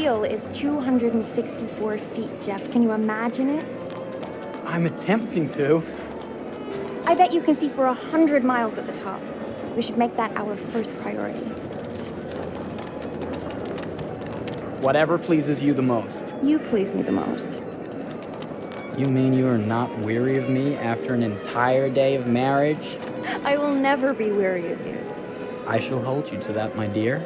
wheel is 264 feet, Jeff. Can you imagine it? I'm attempting to. I bet you can see for 100 miles at the top. We should make that our first priority. Whatever pleases you the most. You please me the most. You mean you are not weary of me after an entire day of marriage? I will never be weary of you. I shall hold you to that, my dear.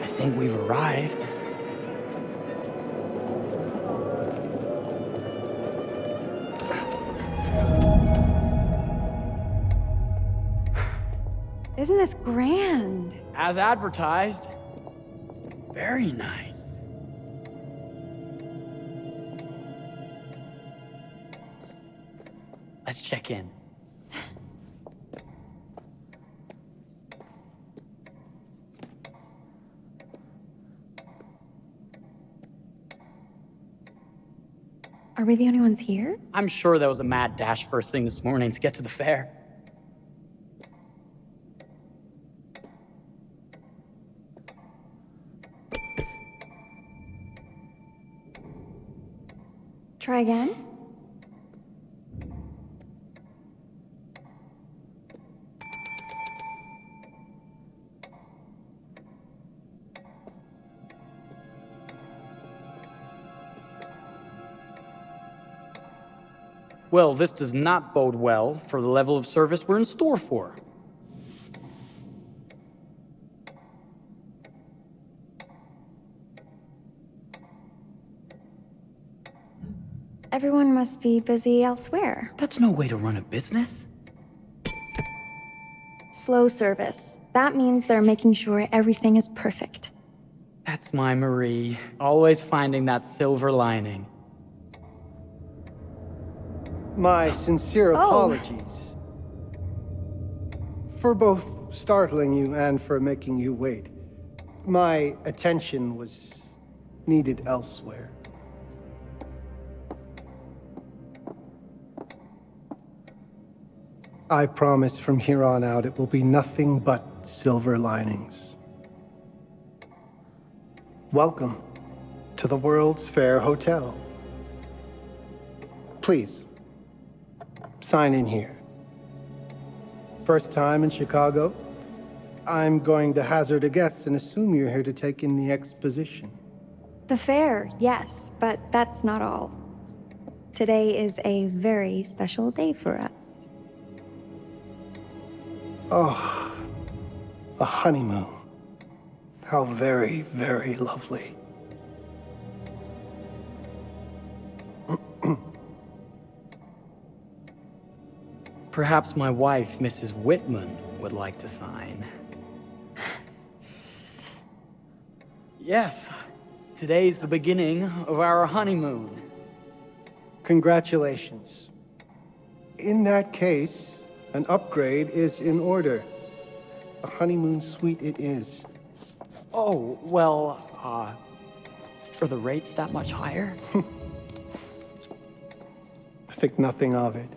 I think we've arrived. Isn't this grand? As advertised. Very nice. Let's check in. Are we the only ones here? I'm sure there was a mad dash first thing this morning to get to the fair. Try again? Well, this does not bode well for the level of service we're in store for. Everyone must be busy elsewhere. That's no way to run a business. Slow service. That means they're making sure everything is perfect. That's my Marie, always finding that silver lining. My sincere apologies for both startling you and for making you wait. My attention was needed elsewhere. I promise from here on out it will be nothing but silver linings. Welcome to the World's Fair Hotel. Please, sign in here. First time in Chicago? I'm going to hazard a guess and assume you're here to take in the exposition. The fair, yes, but that's not all. Today is a very special day for us. Oh, a honeymoon. How very, very lovely. Perhaps my wife, Mrs. Whitman, would like to sign. Yes, today's the beginning of our honeymoon. Congratulations. In that case, an upgrade is in order. A honeymoon suite it is. Oh, well, are the rates that much higher? I think nothing of it.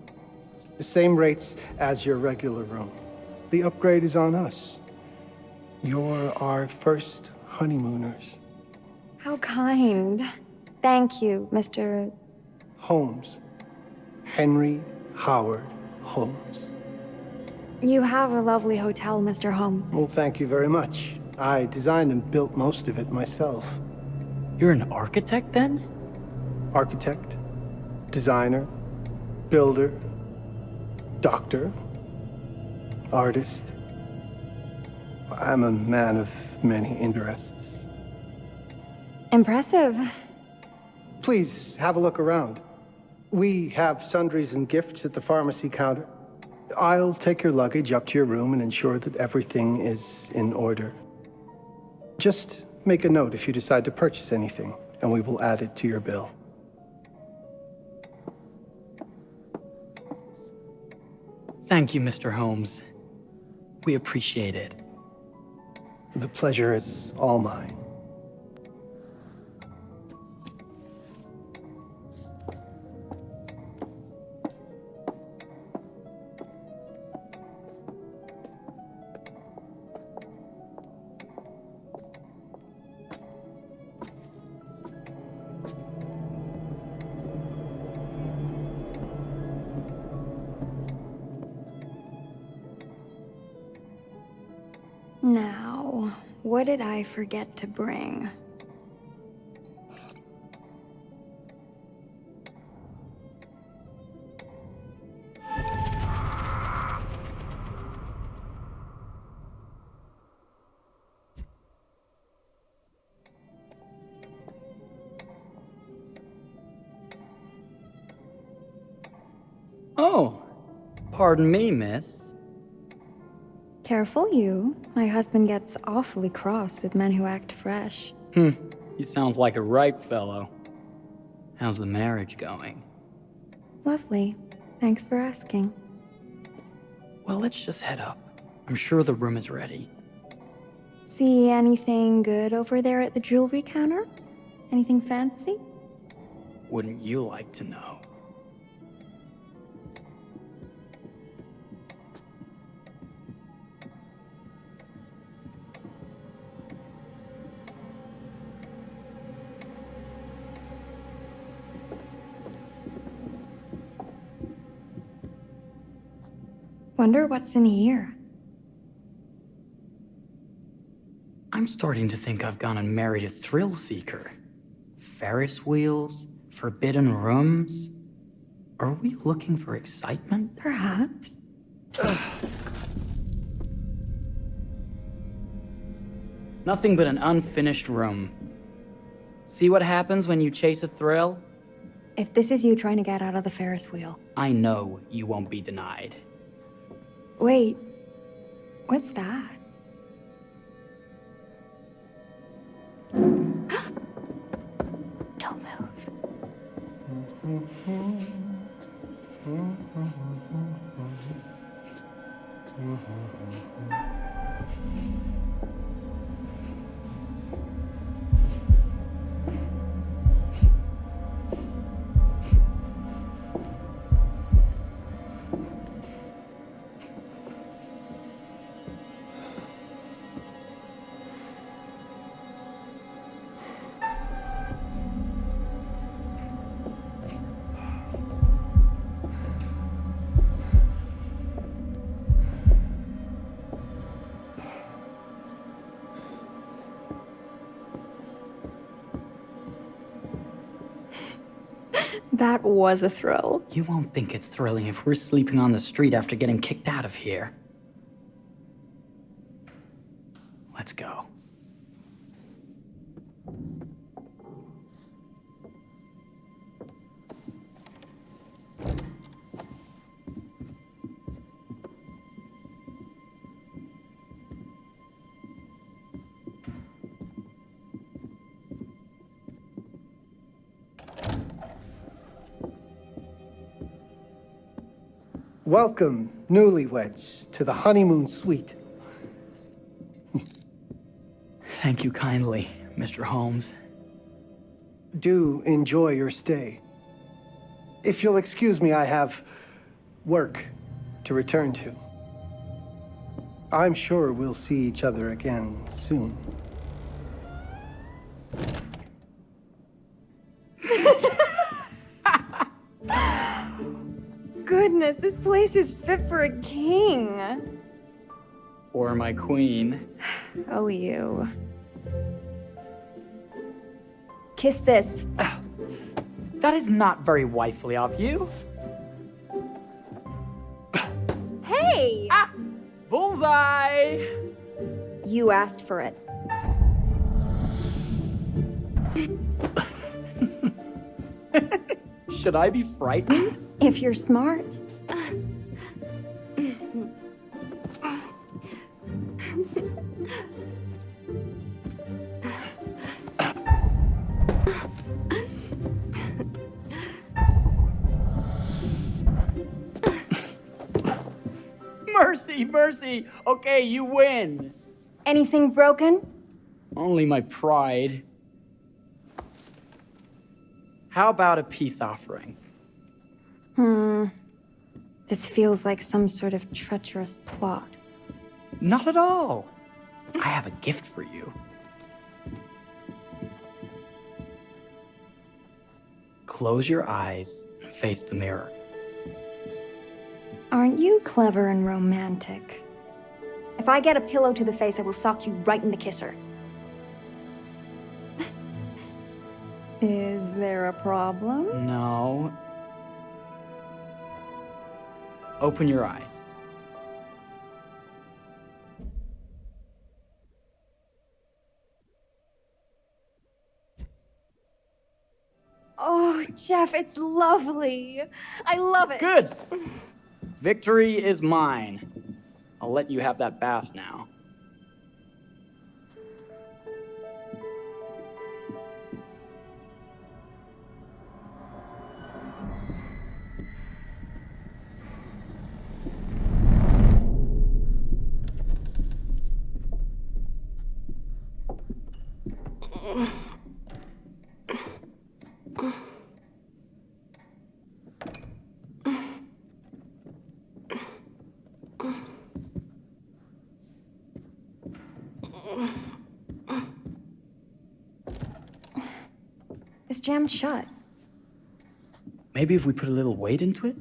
The same rates as your regular room. The upgrade is on us. You're our first honeymooners. How kind. Thank you, Mr. Holmes. Henry Howard Holmes. You have a lovely hotel, Mr. Holmes. Well, thank you very much. I designed and built most of it myself. You're an architect, then? Architect, designer, builder, doctor, artist. I'm a man of many interests. Impressive. Please have a look around. We have sundries and gifts at the pharmacy counter. I'll take your luggage up to your room and ensure that everything is in order. Just make a note if you decide to purchase anything, and we will add it to your bill. Thank you, Mr. Holmes. We appreciate it. The pleasure is all mine. Now, what did I forget to bring? Oh, pardon me, miss. Careful you. My husband gets awfully cross with men who act fresh. He sounds like a ripe fellow. How's the marriage going? Lovely. Thanks for asking. Well, let's just head up. I'm sure the room is ready. See anything good over there at the jewelry counter? Anything fancy? Wouldn't you like to know? Wonder what's in here. I'm starting to think I've gone and married a thrill seeker. Ferris wheels, forbidden rooms. Are we looking for excitement? Perhaps. Nothing but an unfinished room. See what happens when you chase a thrill? If this is you trying to get out of the Ferris wheel. I know you won't be denied. Wait, what's that? Don't move. That was a thrill. You won't think it's thrilling if we're sleeping on the street after getting kicked out of here. Let's go. Welcome, newlyweds, to the honeymoon suite. Thank you kindly, Mr. Holmes. Do enjoy your stay. If you'll excuse me, I have work to return to. I'm sure we'll see each other again soon. Goodness, this place is fit for a king. Or my queen. Oh, you. Kiss this. That is not very wifely of you. Hey! Ah! Bullseye! You asked for it. Should I be frightened? If you're smart. Mercy, mercy! Okay, you win! Anything broken? Only my pride. How about a peace offering? This feels like some sort of treacherous plot. Not at all. I have a gift for you. Close your eyes and face the mirror. Aren't you clever and romantic? If I get a pillow to the face, I will sock you right in the kisser. Is there a problem? No. Open your eyes. Oh, Jeff, it's lovely. I love it. Good! Victory is mine. I'll let you have that bath now. It's jammed shut. Maybe if we put a little weight into it?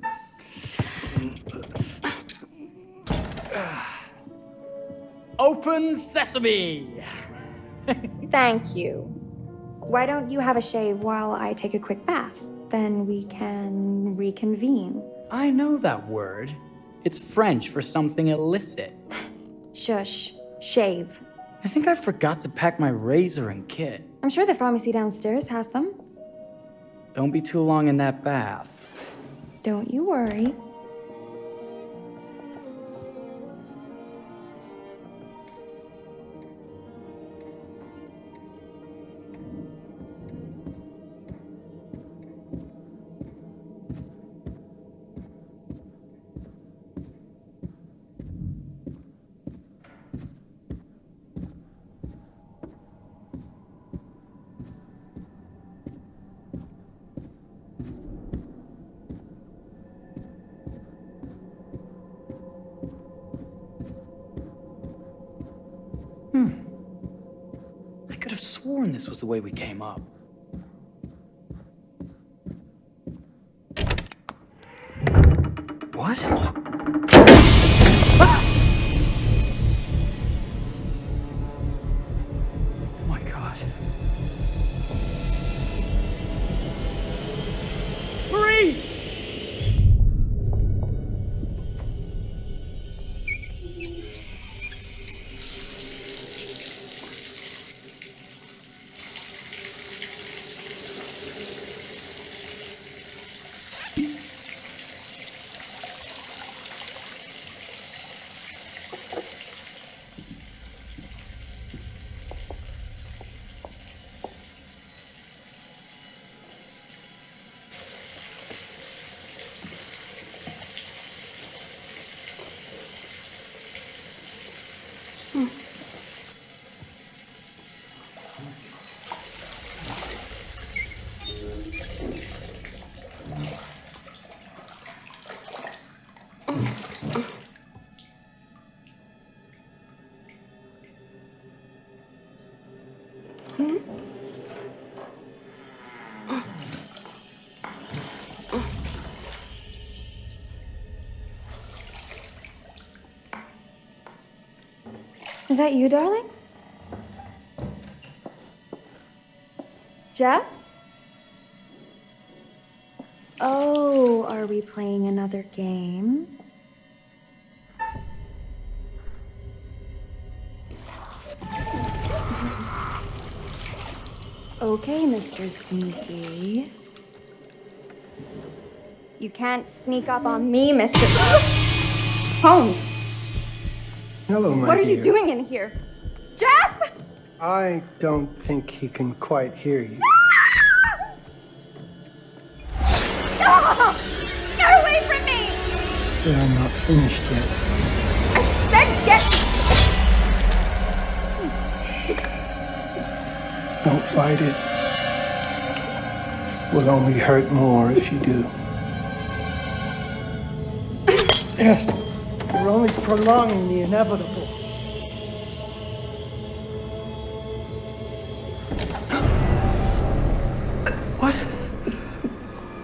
Open sesame! Thank you. Why don't you have a shave while I take a quick bath? Then we can reconvene. I know that word. It's French for something illicit. Shush. Shave. I think I forgot to pack my razor and kit. I'm sure the pharmacy downstairs has them. Don't be too long in that bath. Don't you worry. I could have sworn this was the way we came up. What? Ah! Oh my God. Marie! Is that you, darling? Jeff? Oh, are we playing another game? Okay, Mr. Sneaky. You can't sneak up on me, Mr. Holmes! Hello, my What are dear. you doing in here? Jeff! I don't think he can quite hear you. No! Get away from me! But I'm not finished yet. I said get... Don't fight it. Will only hurt more if you do. You're only prolonging the inevitable.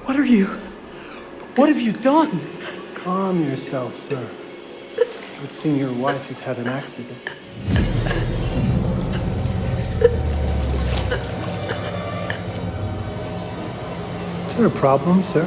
What are you? What have you done? Calm yourself, sir. It would seem your wife has had an accident. Is there a problem, sir?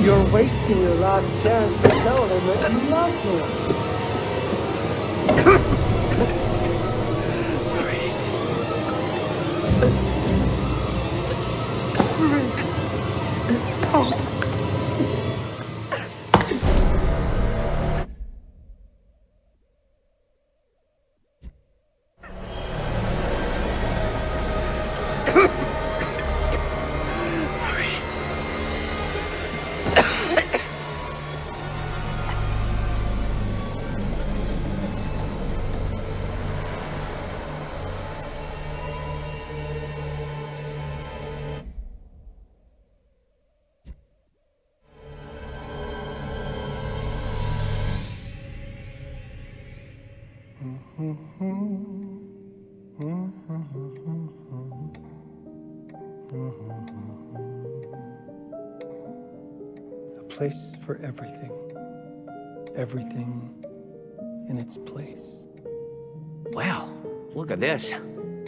You're wasting your last chance to tell him that you love him. A place for everything. Everything in its place. Wow, look at this.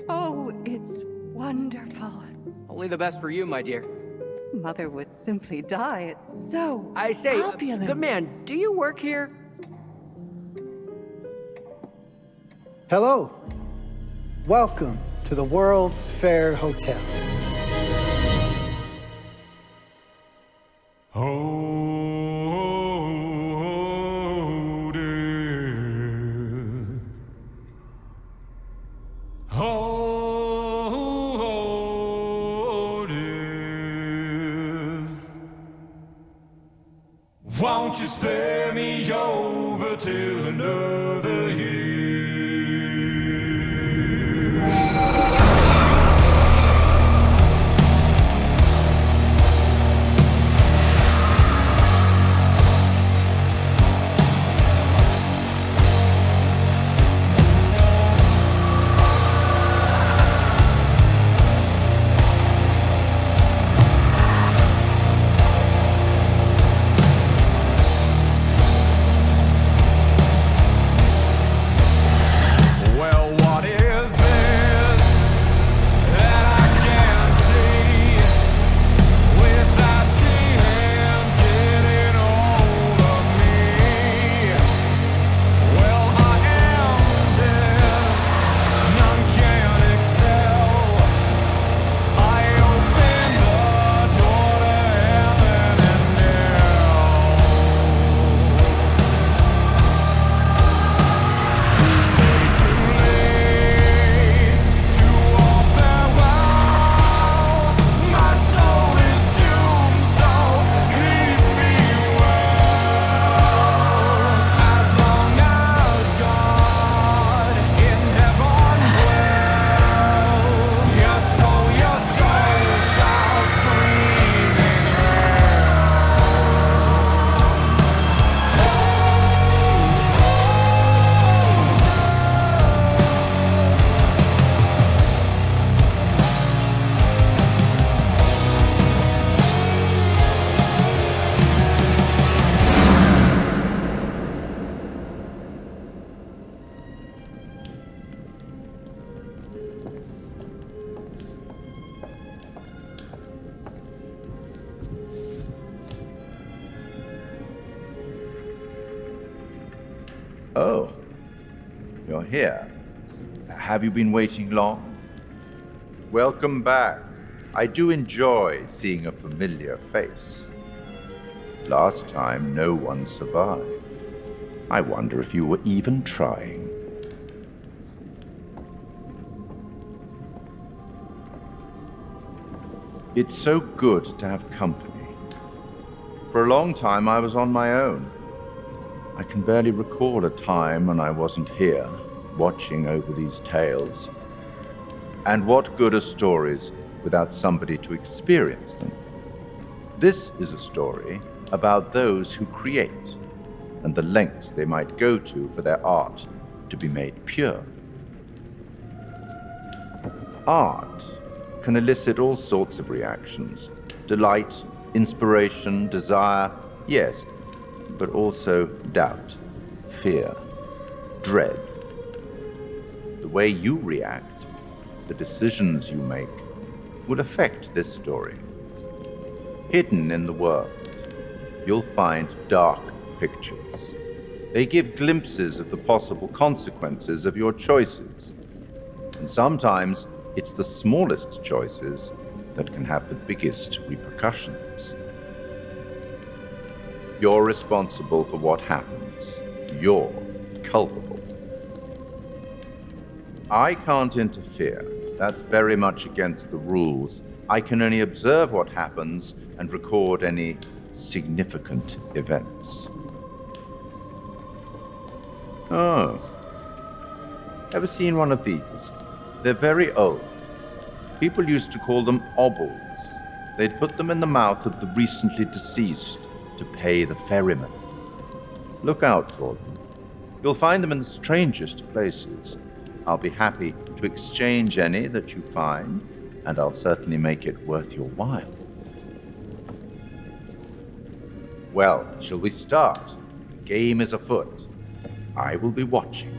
Oh, it's wonderful. Only the best for you, my dear. Mother would simply die. It's so I say, opulent. good man, do you work here? Hello. Welcome to the World's Fair Hotel. Oh, death. Oh, death. Won't you spare me over till another year? you're here. Have you been waiting long? Welcome back. I do enjoy seeing a familiar face. Last time, no one survived. I wonder if you were even trying. It's so good to have company. For a long time, I was on my own. I can barely recall a time when I wasn't here, watching over these tales. And what good are stories without somebody to experience them? This is a story about those who create, and the lengths they might go to for their art to be made pure. Art can elicit all sorts of reactions. Delight, inspiration, desire, yes, but also doubt, fear, dread. The way you react, the decisions you make, will affect this story. Hidden in the world, you'll find dark pictures. They give glimpses of the possible consequences of your choices. And sometimes it's the smallest choices that can have the biggest repercussions. You're responsible for what happens. You're culpable. I can't interfere. That's very much against the rules. I can only observe what happens and record any significant events. Oh. Ever seen one of these? They're very old. People used to call them obols. They'd put them in the mouth of the recently deceased to pay the ferryman. Look out for them. You'll find them in the strangest places. I'll be happy to exchange any that you find, and I'll certainly make it worth your while. Well, shall we start? The game is afoot. I will be watching.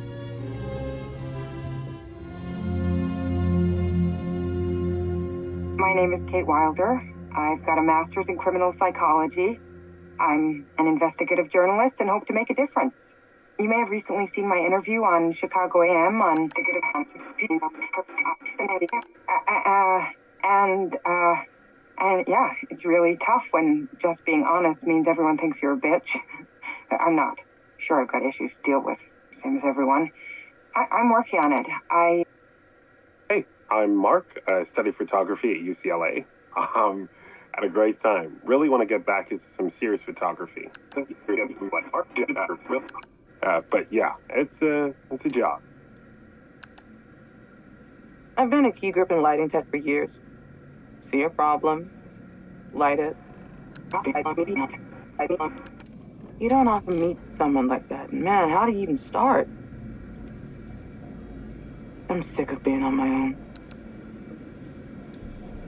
My name is Kate Wilder. I've got a master's in criminal psychology. I'm an investigative journalist and hope to make a difference. You may have recently seen my interview on Chicago AM on and yeah, it's really tough when just being honest means everyone thinks you're a bitch. I'm not. Sure, I've got issues to deal with, same as everyone. I'm working on it. Hey, I'm Mark. I study photography at UCLA. Had a great time. Really want to get back into some serious photography. But yeah, it's a job. I've been a key grip and lighting tech for years. See a problem, light it. You don't often meet someone like that. And man, how do you even start? I'm sick of being on my own.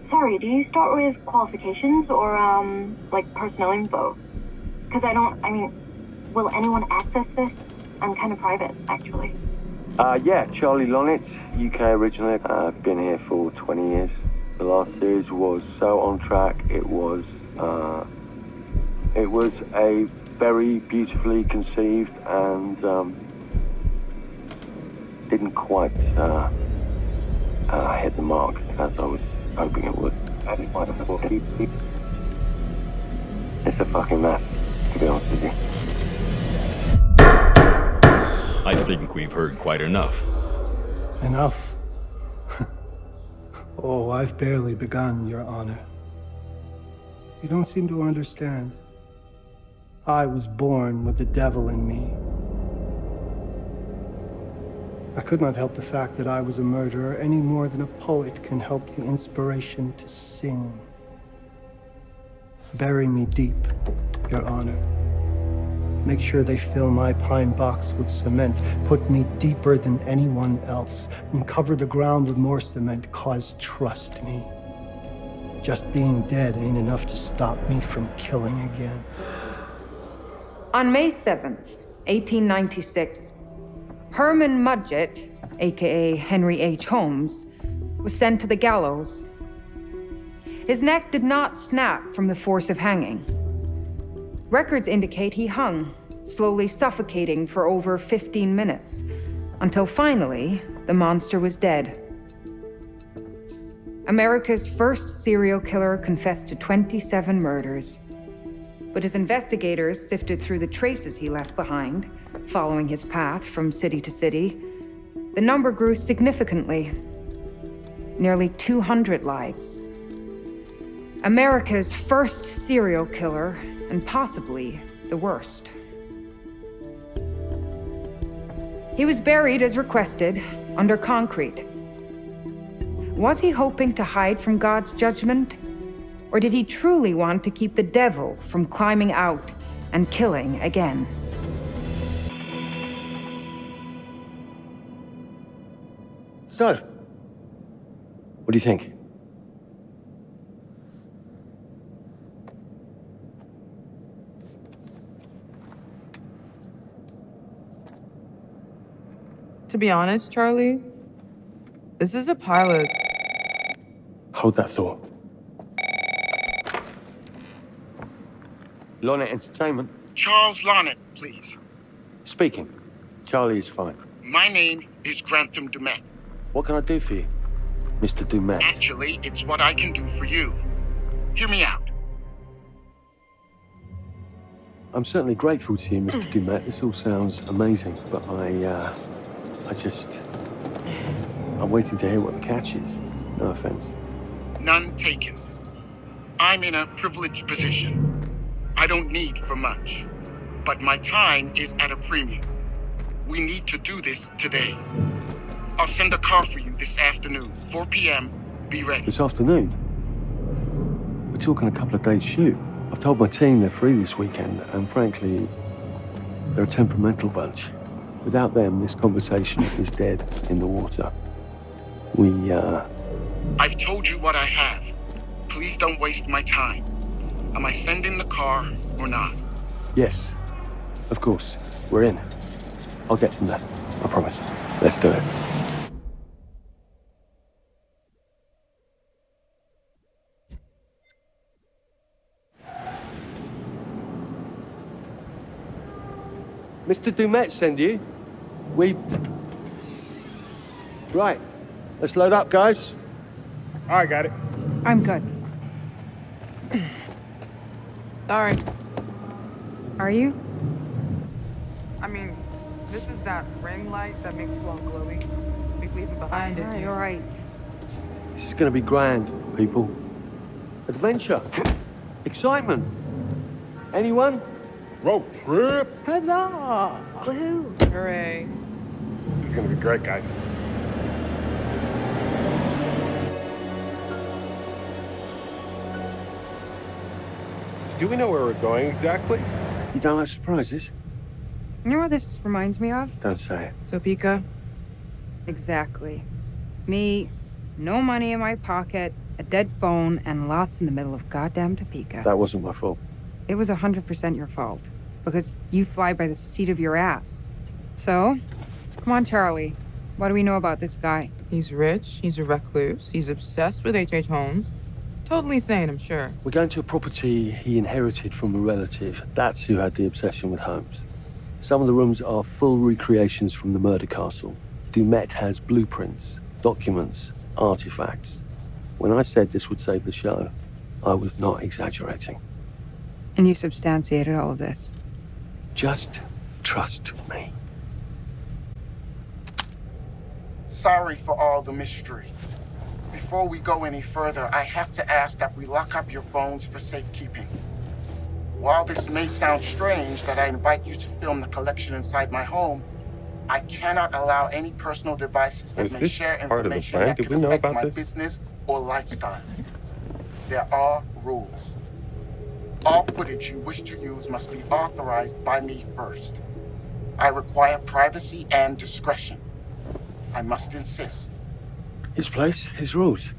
Sorry, do you start with qualifications or, like personnel info? Because will anyone access this? I'm kind of private, actually. Yeah, Charlie Lonitz, UK originally. I've been here for 20 years. The last series was so on track. It was a very beautifully conceived and didn't quite hit the mark as I was hoping it would. It's a fucking mess, to be honest with you. I think we've heard quite enough. Enough? Oh, I've barely begun, Your Honor. You don't seem to understand. I was born with the devil in me. I could not help the fact that I was a murderer any more than a poet can help the inspiration to sing. Bury me deep, Your Honor. Make sure they fill my pine box with cement. Put me deeper than anyone else. And cover the ground with more cement, 'cause trust me, just being dead ain't enough to stop me from killing again. On May 7th, 1896, Herman Mudgett, aka Henry H. Holmes, was sent to the gallows. His neck did not snap from the force of hanging. Records indicate he hung, slowly suffocating for over 15 minutes, Until finally, the monster was dead. America's first serial killer confessed to 27 murders. But as investigators sifted through the traces he left behind, following his path from city to city, the number grew significantly. Nearly 200 lives. America's first serial killer, and possibly the worst. He was buried as requested, under concrete. Was he hoping to hide from God's judgment? Or did he truly want to keep the devil from climbing out and killing again? So, what do you think? To be honest, Charlie, this is a pilot. Hold that thought. Lonnet Entertainment. Charles Lonnet, please. Speaking. Charlie is fine. My name is Grantham Dumet. What can I do for you, Mr. Dumet? Actually, it's what I can do for you. Hear me out. I'm certainly grateful to you, Mr. Dumet. This all sounds amazing, but I'm waiting to hear what the catch is. No offense. None taken. I'm in a privileged position. I don't need for much, but my time is at a premium. We need to do this today. I'll send a car for you this afternoon, 4 p.m. Be ready. This afternoon? We're talking a couple of days shoot. I've told my team they're free this weekend, and frankly, they're a temperamental bunch. Without them, this conversation is dead in the water. I've told you what I have. Please don't waste my time. Am I sending the car or not? Yes, of course. We're in. I'll get them there. I promise. Let's do it. Mr. Dumet send you? Right. Let's load up, guys. All right, got it. I'm good. Sorry. Are you? I mean, this is that ring light that makes you all glowy. We leave it behind if You're right. This is gonna be grand, people. Adventure. Excitement. Anyone? Road trip. Huzzah! Woohoo! Hooray. This is gonna be great, guys. So do we know where we're going exactly? You don't like surprises? You know what this reminds me of? Don't say it. Topeka? Exactly. Me, no money in my pocket, a dead phone, and lost in the middle of goddamn Topeka. That wasn't my fault. It was 100% your fault. Because you fly by the seat of your ass. So, come on, Charlie. What do we know about this guy? He's rich, he's a recluse, he's obsessed with H.H. Holmes. Totally sane, I'm sure. We're going to a property he inherited from a relative. That's who had the obsession with Holmes. Some of the rooms are full recreations from the murder castle. Dumet has blueprints, documents, artifacts. When I said this would save the show, I was not exaggerating. And you substantiated all of this? Just trust me. Sorry for all the mystery. Before we go any further, I have to ask that we lock up your phones for safekeeping. While this may sound strange that I invite you to film the collection inside my home, I cannot allow any personal devices that may share information that could affect my business or lifestyle. There are rules. All footage you wish to use must be authorized by me first. I require privacy and discretion. I must insist. His place, his rules.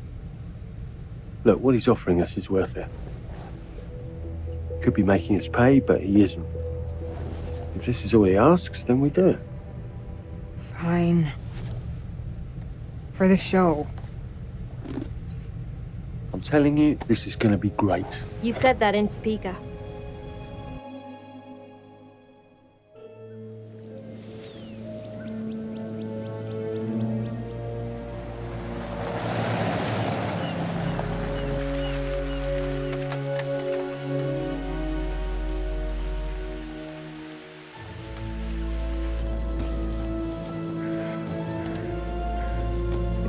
Look, what he's offering us is worth it. Could be making us pay, but he isn't. If this is all he asks, then we do it. Fine. For the show. I'm telling you, this is gonna be great. You said that in Topeka.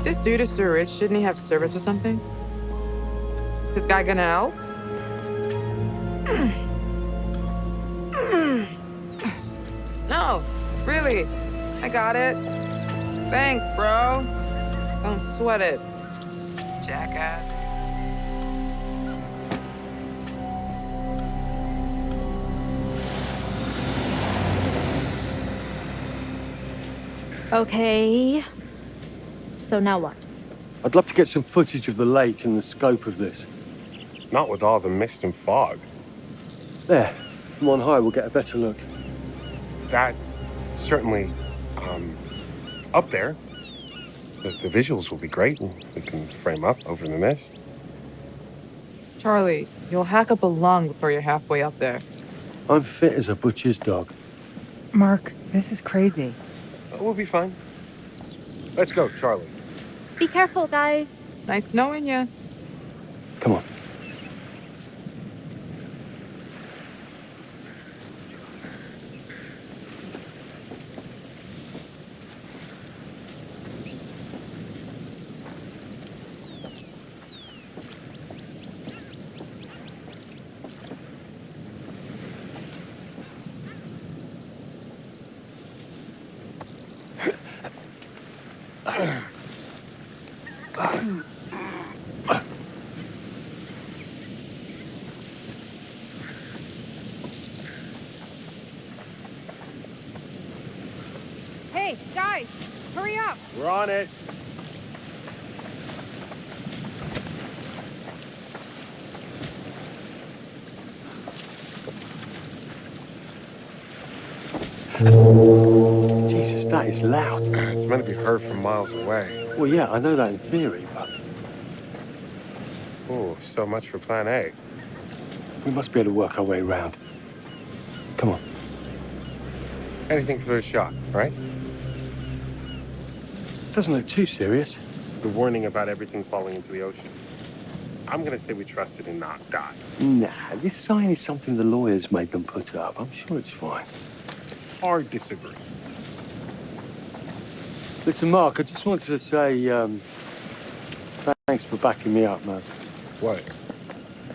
this dude is so rich, shouldn't he have servants or something? This guy gonna help? No, really. I got it. Thanks, bro. Don't sweat it, jackass. Okay. So now what? I'd love to get some footage of the lake and the scope of this. Not with all the mist and fog. There. From on high, we'll get a better look. That's certainly, up there. The visuals will be great, and we can frame up over the mist. Charlie, you'll hack up a lung before you're halfway up there. I'm fit as a butcher's dog. Mark, this is crazy. We'll be fine. Let's go, Charlie. Be careful, guys. Nice knowing you. Come on. Hey, guys, hurry up. We're on it. Jesus, that is loud. It's meant to be heard from miles away. Well, yeah, I know that in theory, but Oh, so much for plan A. we must be able to work our way around. Come on. Anything for a shot, right? Doesn't look too serious. The warning about everything falling into the ocean. I'm gonna say we trust it and not die. Nah, this sign is something the lawyers made them put up. I'm sure it's fine. Hard disagree. Listen, Mark, I just wanted to say, thanks for backing me up, man. What?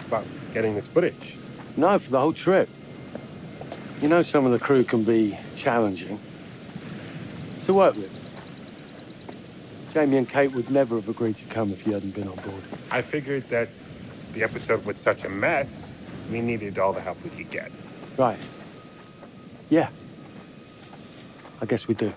About getting this footage? No, for the whole trip. You know some of the crew can be challenging to work with. Jamie and Kate would never have agreed to come if you hadn't been on board. I figured that the episode was such a mess, we needed all the help we could get. Right. Yeah. I guess we do.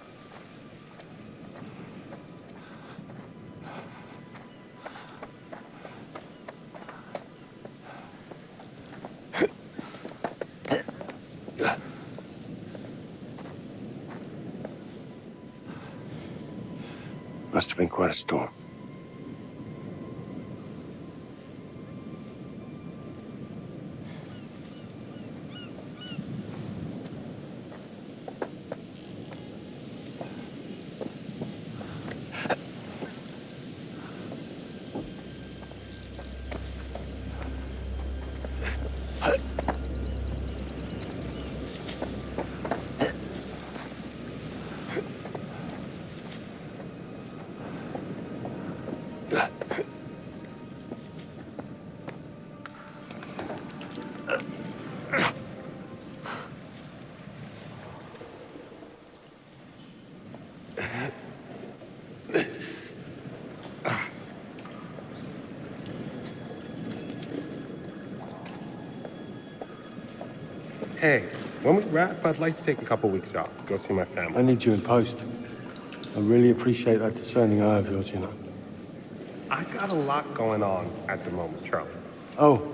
Must have been quite a storm. Hey, when we wrap, I'd like to take a couple weeks off, go see my family. I need you in post. I really appreciate that discerning eye of yours, you know. I got a lot going on at the moment, Charlie. Oh,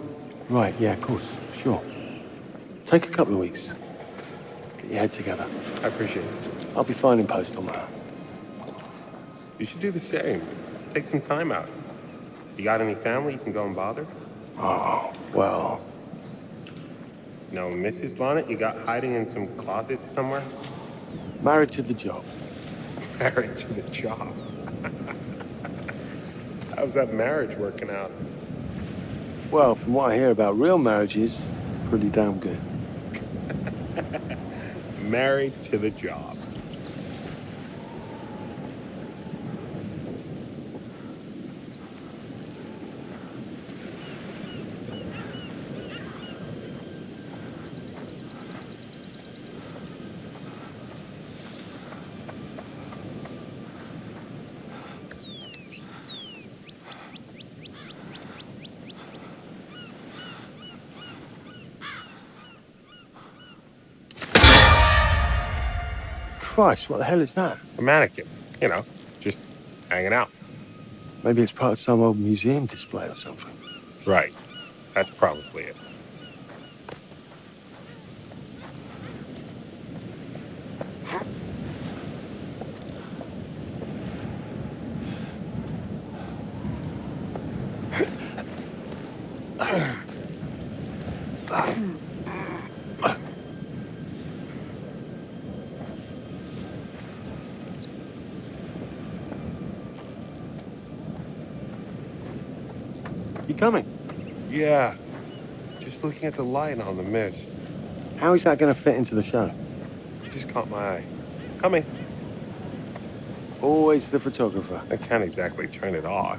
right, yeah, of course, sure. Take a couple of weeks. Get your head together. I appreciate it. I'll be fine in post on my own. You should do the same. Take some time out. You got any family you can go and bother? Oh, well. No, Mrs. Lonnet, you got hiding in some closet somewhere? Married to the job. Married to the job. How's that marriage working out? Well, from what I hear about real marriages, pretty damn good. Married to the job. Christ, what the hell is that? A mannequin. You know, just hanging out. Maybe it's part of some old museum display or something. Right. That's probably it. You coming? Yeah. Just looking at the light on the mist. How is that going to fit into the show? It just caught my eye. Coming. Always the photographer. I can't exactly turn it off.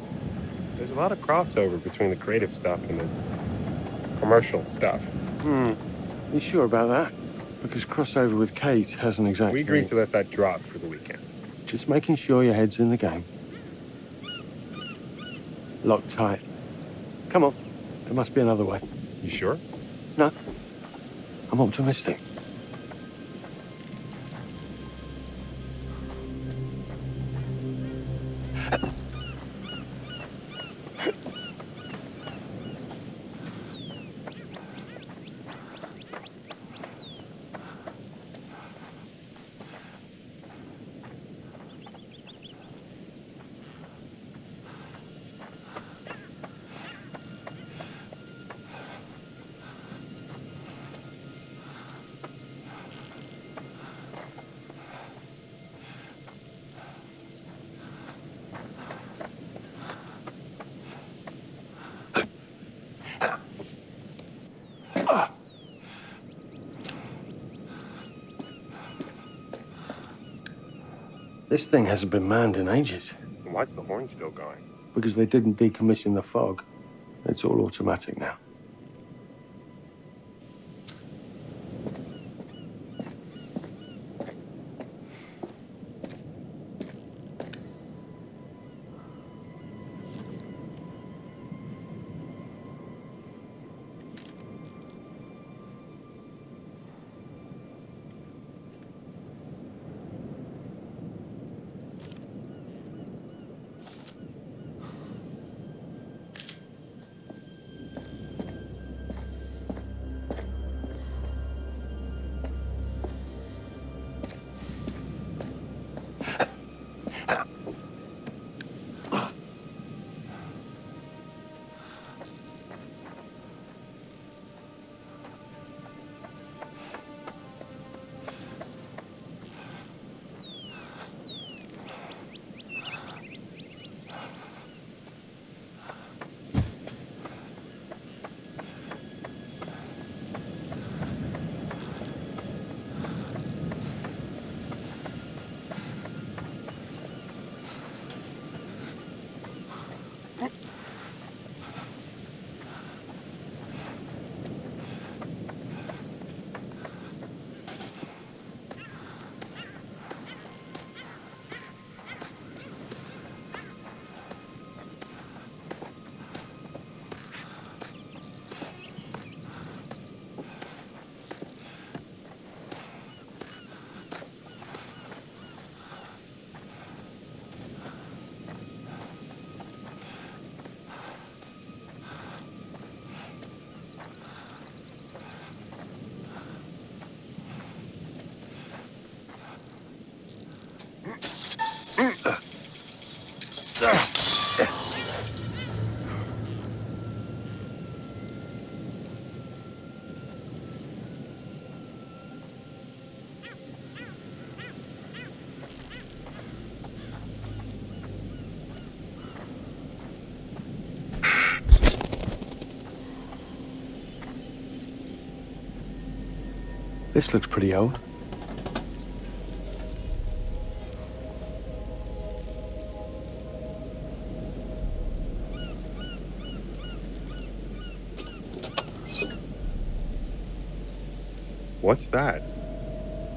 There's a lot of crossover between the creative stuff and the commercial stuff. You sure about that? Because crossover with Kate hasn't exactly... We agreed to let that drop for the weekend. Just making sure your head's in the game. Locked tight. Come on. There must be another way. You sure? No. I'm optimistic. This thing hasn't been manned in ages. Why's the horn still going? Because they didn't decommission the fog. It's all automatic now. This looks pretty old. What's that?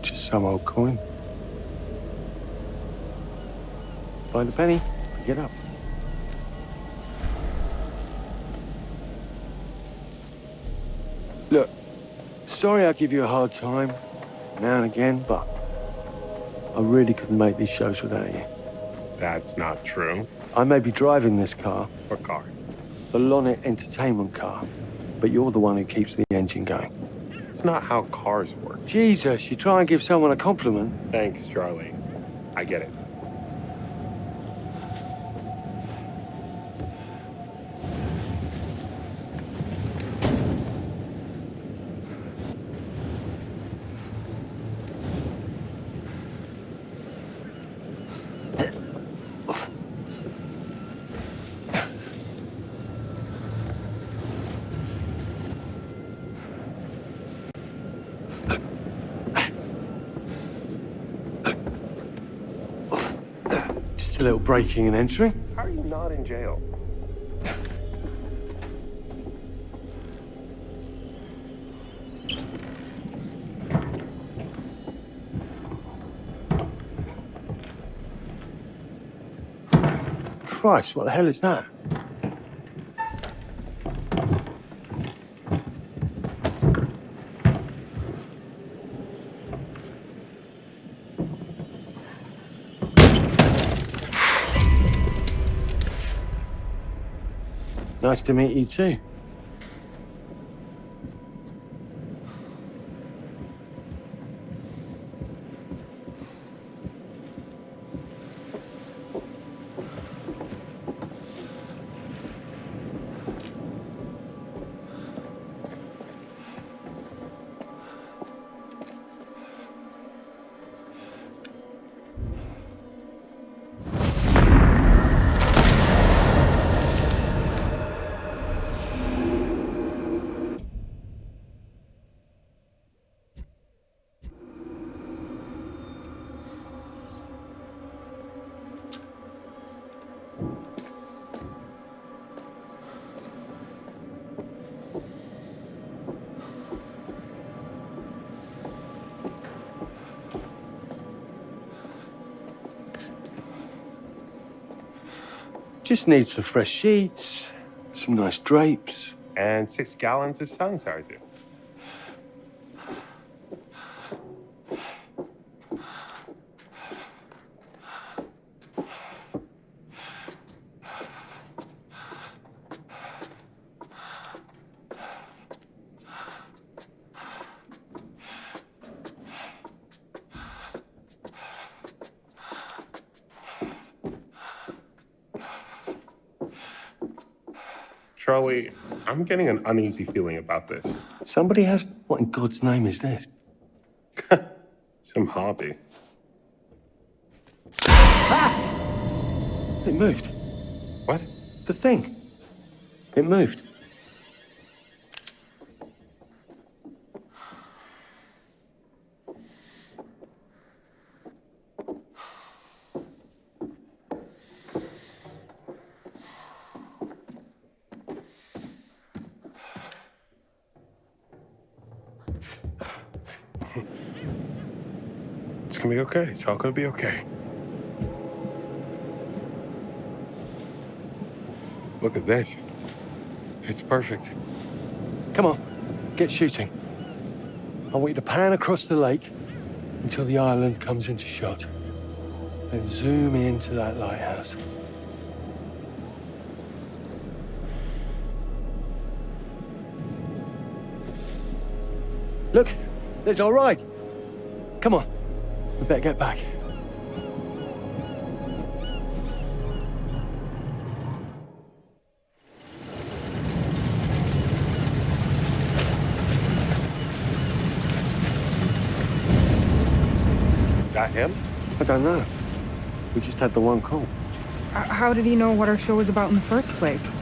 Just some old coin. Find the penny, pick it up. Look, sorry I give you a hard time now and again, but I really couldn't make these shows without you. That's not true. I may be driving this car, What car? the Lonnet Entertainment car, but you're the one who keeps the engine going. It's not how cars work. Jesus, you try and give someone a compliment. Thanks, Charlie. I get it. Just a little breaking and entering. How are you not in jail? Christ, what the hell is that? Nice to meet you too. Just need some fresh sheets, some nice drapes. And 6 gallons of sanitizer. Charlie, I'm getting an uneasy feeling about this. Somebody has... What in God's name is this? Some hobby. Ah! It moved. What? The thing. It moved. It's gonna be okay. It's all gonna be okay. Look at this. It's perfect. Come on, get shooting. I want you to pan across the lake until the island comes into shot. Then zoom into that lighthouse. Look, there's our ride. Come on, we better get back. That him? I don't know. We just had the one call. How did he know what our show was about in the first place?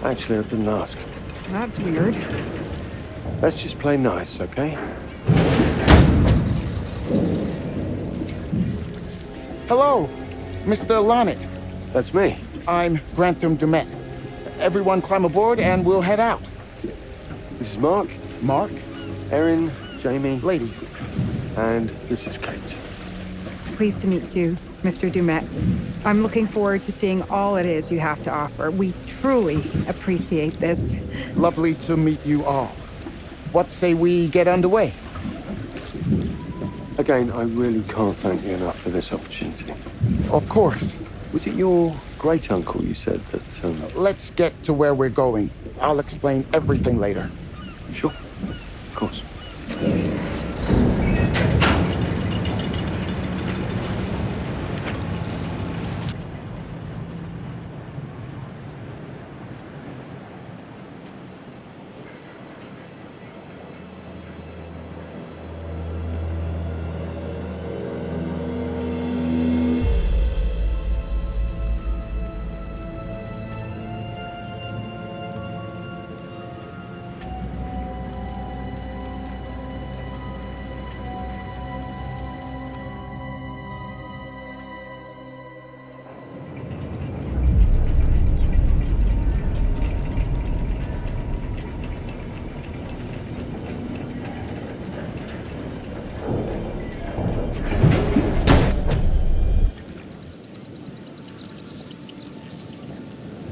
Actually, I didn't ask. That's weird. Let's just play nice, okay? Hello, Mr. Lonnet. That's me. I'm Grantham Dumet. Everyone climb aboard and we'll head out. This is Mark. Mark? Erin, Jamie. Ladies. And this is Kate. Pleased to meet you, Mr. Dumet. I'm looking forward to seeing all it is you have to offer. We truly appreciate this. Lovely to meet you all. What say we get underway? Again, I really can't thank you enough for this opportunity. Of course. Was it your great-uncle you said that, Let's get to where we're going. I'll explain everything later. Sure. Of course.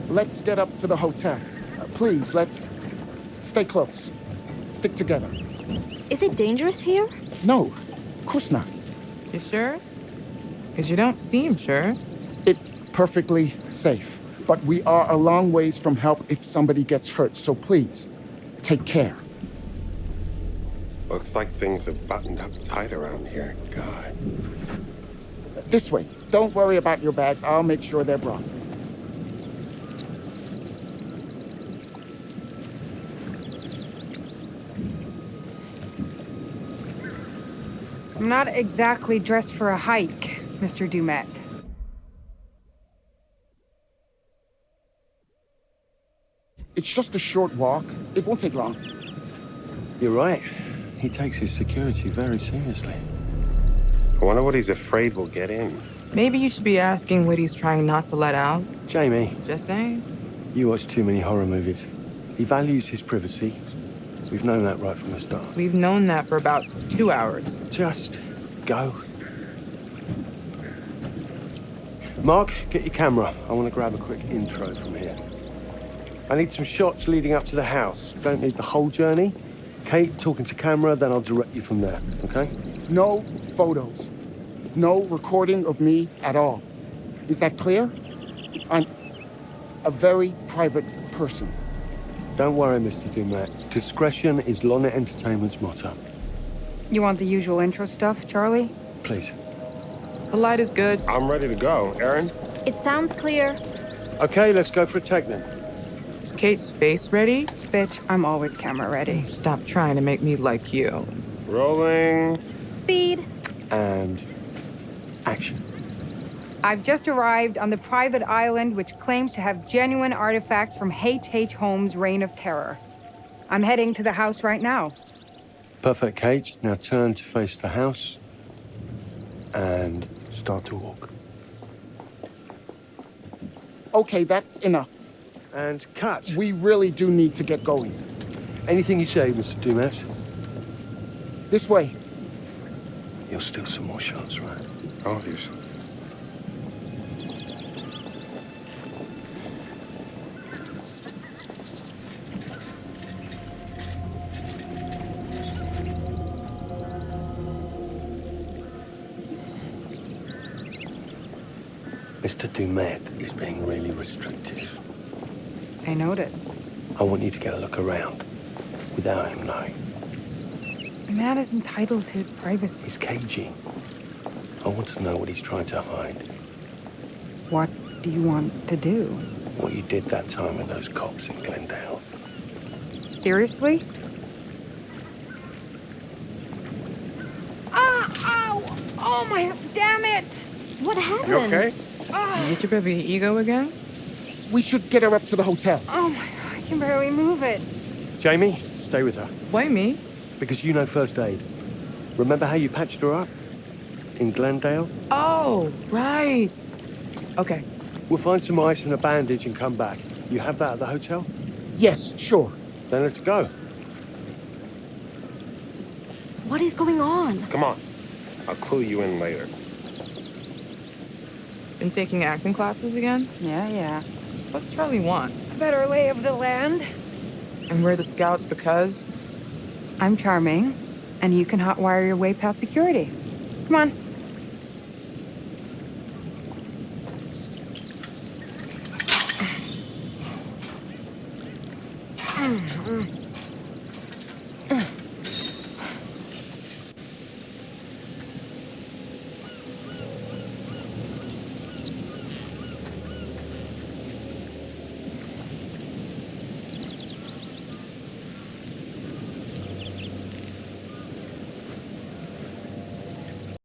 Let's get up to the hotel. Please, let's stay close. Stick together. Is it dangerous here? No, of course not. You sure? Because you don't seem sure. It's perfectly safe. But we are a long ways from help if somebody gets hurt, so please, take care. Looks like things are buttoned up tight around here. God. This way. Don't worry about your bags. I'll make sure they're brought. I'm not exactly dressed for a hike, Mr. Dumet. It's just a short walk. It won't take long. You're right. He takes his security very seriously. I wonder what he's afraid will get in. Maybe you should be asking what he's trying not to let out. Jamie. Just saying. You watch too many horror movies. He values his privacy. We've known that right from the start. We've known that for about 2 hours. Just go. Mark, get your camera. I want to grab a quick intro from here. I need some shots leading up to the house. Don't need the whole journey. Kate, talking to camera, then I'll direct you from there, okay? No photos. No recording of me at all. Is that clear? I'm a very private person. Don't worry, Mr. Dumet. Discretion is Lorna Entertainment's motto. You want the usual intro stuff, Charlie? Please. The light is good. I'm ready to go. Aaron? It sounds clear. Okay, let's go for a take then. Is Kate's face ready? Bitch, I'm always camera ready. Stop trying to make me like you. Rolling. Speed. And action. I've just arrived on the private island which claims to have genuine artifacts from H.H. Holmes' Reign of Terror. I'm heading to the house right now. Perfect, Kate. Now turn to face the house and start to walk. Okay, that's enough. And cut. We really do need to get going. Anything you say, Mr. Dumas. This way. You'll steal some more shots, right? Obviously. Mr. Dumet is being really restrictive. I noticed. I want you to get a look around without him knowing. The man is entitled to his privacy. He's cagey. I want to know what he's trying to hide. What do you want to do? What you did that time with those cops in Glendale. Seriously? Ah! Ow! Oh my... Damn it! What happened? You okay? You get your baby ego again? We should get her up to the hotel. Oh my God, I can barely move it. Jamie, stay with her. Why me? Because you know first aid. Remember how you patched her up? In Glendale? Oh, right. Okay. We'll find some ice and a bandage and come back. You have that at the hotel? Yes, sure. Then let's go. What is going on? Come on. I'll clue you in later. Been taking acting classes again? Yeah. What's Charlie want? A better lay of the land. And we're the scouts because? I'm charming, and you can hotwire your way past security. Come on.